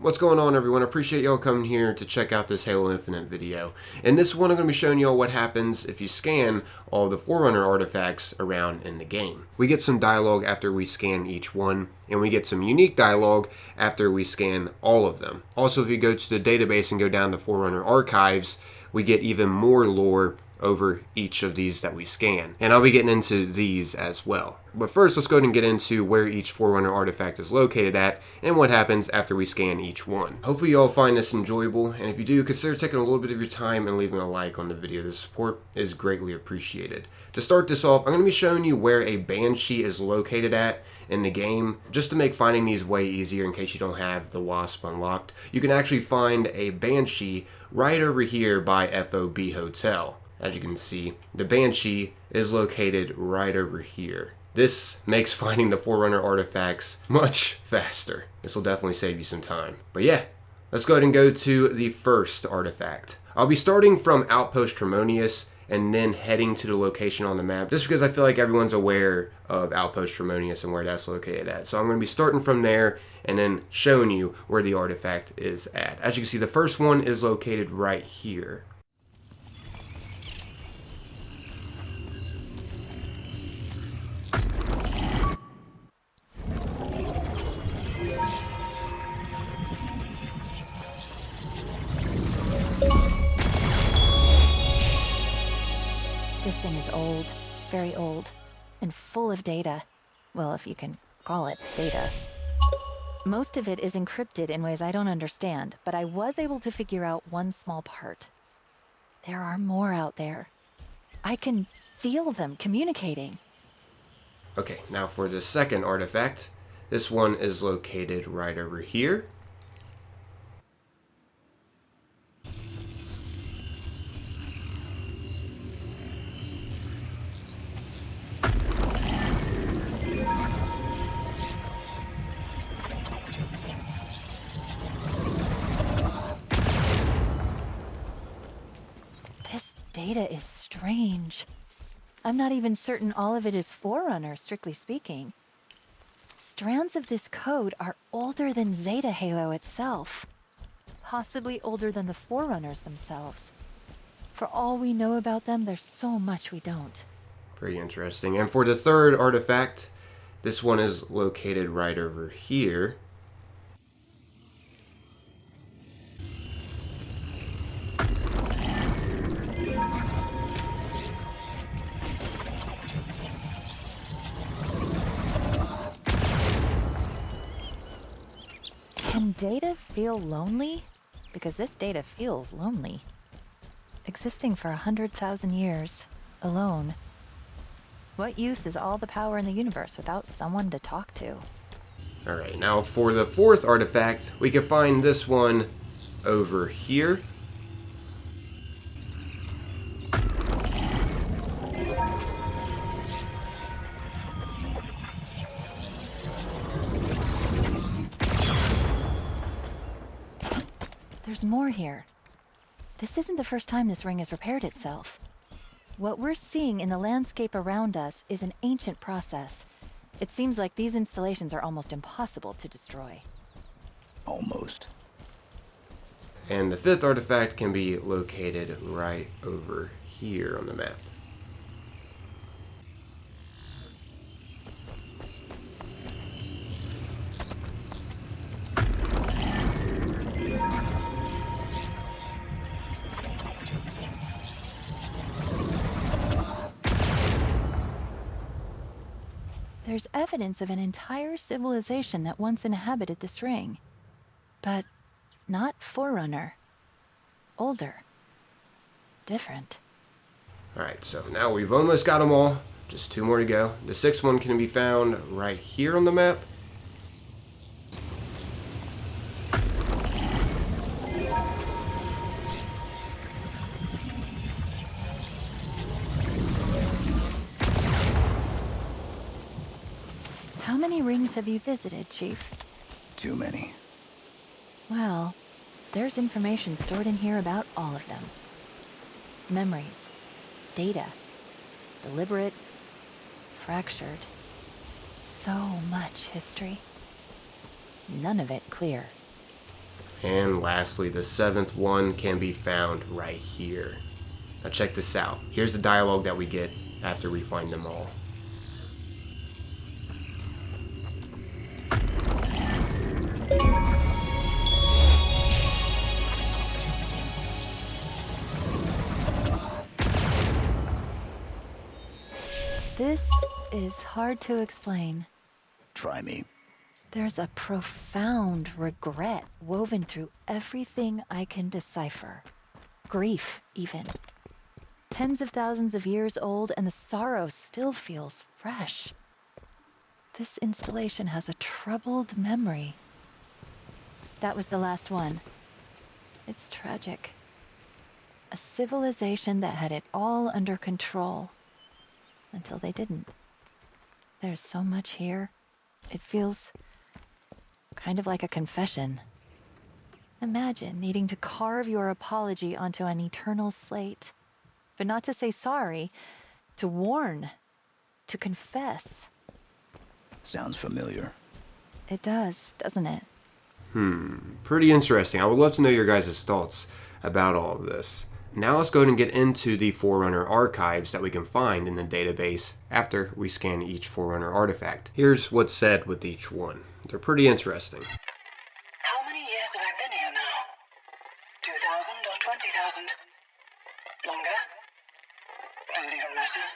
What's going on, everyone? I appreciate y'all coming here to check out this Halo Infinite video. In this one, I'm going to be showing y'all what happens if you scan all the Forerunner artifacts around in the game. We get some dialogue after we scan each one, and we get some unique dialogue after we scan all of them. Also, if you go to the database and go down to Forerunner Archives, we get even more lore over each of these that we scan. And I'll be getting into these as well. But first, let's go ahead and get into where each Forerunner artifact is located at and what happens after we scan each one. Hopefully you all find this enjoyable, and if you do, consider taking a little bit of your time and leaving a like on the video. The support is greatly appreciated. To start this off, I'm going to be showing you where a Banshee is located at in the game, just to make finding these way easier in case you don't have the Wasp unlocked. You can actually find a Banshee right over here by FOB Hotel. As you can see, the Banshee is located right over here. This makes finding the Forerunner artifacts much faster. This will definitely save you some time. But yeah, let's go ahead and go to the first artifact. I'll be starting from Outpost Tremonius and then heading to the location on the map, just because I feel like everyone's aware of Outpost Tremonius and where that's located at. So I'm going to be starting from there and then showing you where the artifact is at. As you can see, the first one is located right here. This thing is old, very old, and full of data. Well, if you can call it data. Most of it is encrypted in ways I don't understand, but I was able to figure out one small part. There are more out there. I can feel them communicating. Okay, now for the second artifact. This one is located right over here. This data is strange. I'm not even certain all of it is Forerunner, strictly speaking. Strands of this code are older than Zeta Halo itself. Possibly older than the Forerunners themselves. For all we know about them, there's so much we don't. Pretty interesting. And for the third artifact, this one is located right over here. Can data feel lonely? Because this data feels lonely. Existing for 100,000 years, alone. What use is all the power in the universe without someone to talk to? Alright, now for the fourth artifact, we can find this one over here. There's more here. This isn't the first time this ring has repaired itself. What we're seeing in the landscape around us is an ancient process. It seems like these installations are almost impossible to destroy. Almost. And the fifth artifact can be located right over here on the map. There's evidence of an entire civilization that once inhabited this ring. But not Forerunner. Older. Different. Alright, so now we've almost got them all. Just two more to go. The sixth one can be found right here on the map. How many rings have you visited, Chief? Too many. Well, there's information stored in here about all of them. Memories, data, deliberate, fractured. So much history. None of it clear. And lastly, the 7th one can be found right here. Now check this out. Here's the dialogue that we get after we find them all. This is hard to explain. Try me. There's a profound regret woven through everything I can decipher. Grief, even. Tens of thousands of years old, and the sorrow still feels fresh. This installation has a troubled memory. That was the last one. It's tragic. A civilization that had it all under control. Until they didn't. There's so much here. It feels kind of like a confession. Imagine needing to carve your apology onto an eternal slate. But not to say sorry, to warn, to confess. Sounds familiar. It does, doesn't it? Pretty interesting. I would love to know your guys' thoughts about all of this. Now let's go ahead and get into the Forerunner Archives that we can find in the database after we scan each Forerunner artifact. Here's what's said with each one. They're pretty interesting. How many years have I been here now? 2,000 or 20,000? Longer? Does it even matter?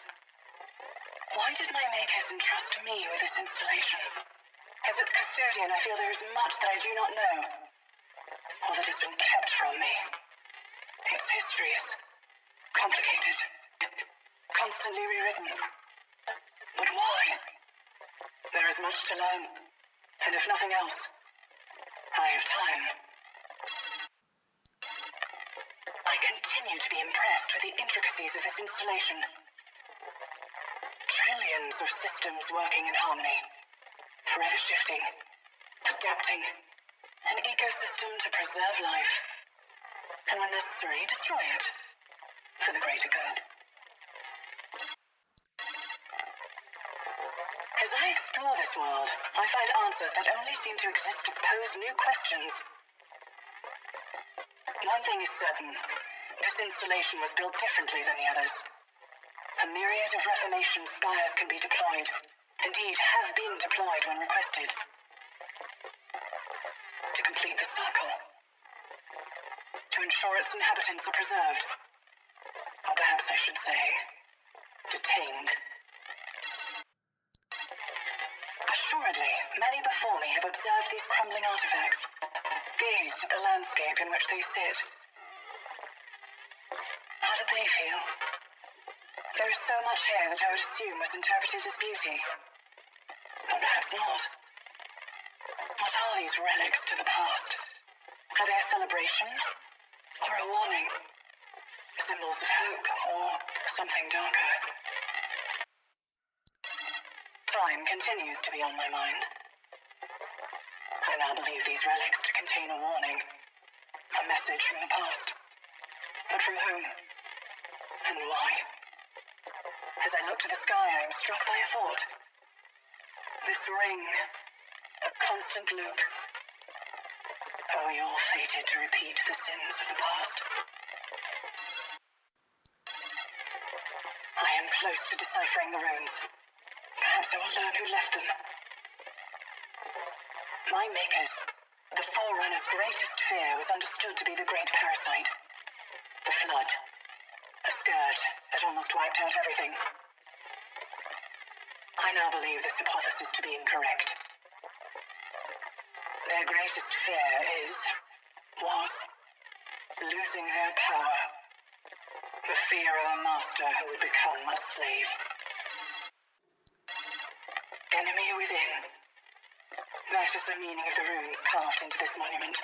Why did my makers entrust me with this installation? As its custodian, I feel there is much that I do not know, or that has been kept from me. Its history is complicated, constantly rewritten. But why? There is much to learn, and if nothing else, I have time. I continue to be impressed with the intricacies of this installation. Trillions of systems working in harmony, forever shifting, adapting, an ecosystem to preserve life, and when necessary, destroy it, for the greater good. As I explore this world, I find answers that only seem to exist to pose new questions. One thing is certain, this installation was built differently than the others. A myriad of Reformation spires can be deployed, indeed have been deployed when requested. To complete the circle. To ensure its inhabitants are preserved. Or perhaps I should say, detained. Assuredly, many before me have observed these crumbling artifacts, gazed at the landscape in which they sit. How did they feel? There is so much here that I would assume was interpreted as beauty. But perhaps not. What are these relics to the past? Are they a celebration? Or a warning? Symbols of hope, or something darker? Time continues to be on my mind. I now believe these relics to contain a warning. A message from the past. But from whom? And why? As I look to the sky, I am struck by a thought. This ring, a constant loop. Are we all fated to repeat the sins of the past? I am close to deciphering the runes. Perhaps I will learn who left them. My makers, the Forerunner's greatest fear was understood to be the great parasite. The flood. A scourge that almost wiped out everything. I now believe this hypothesis to be incorrect. Their greatest fear was, losing their power. The fear of a master who would become a slave. Enemy within. That is the meaning of the runes carved into this monument.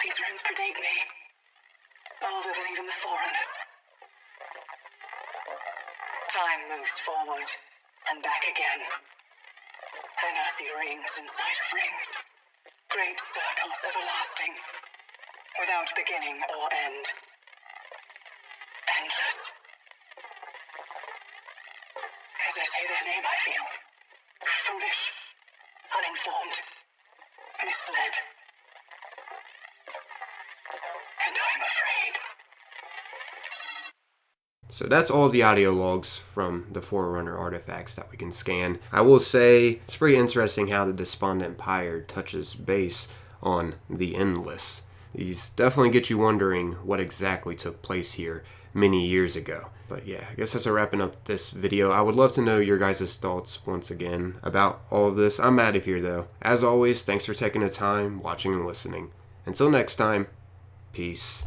These runes predate me. Older than even the Forerunners. Time moves forward and back again. I now see rings inside of rings. Great circles everlasting. Without beginning or end. Endless. As I say their name, I feel foolish, uninformed. So that's all of the audio logs from the Forerunner artifacts that we can scan. I will say it's pretty interesting how the Despondent Pyre touches base on the Endless. These definitely get you wondering what exactly took place here many years ago. But yeah, I guess that's wrapping up this video. I would love to know your guys' thoughts once again about all of this. I'm out of here though. As always, thanks for taking the time, watching and listening. Until next time, peace.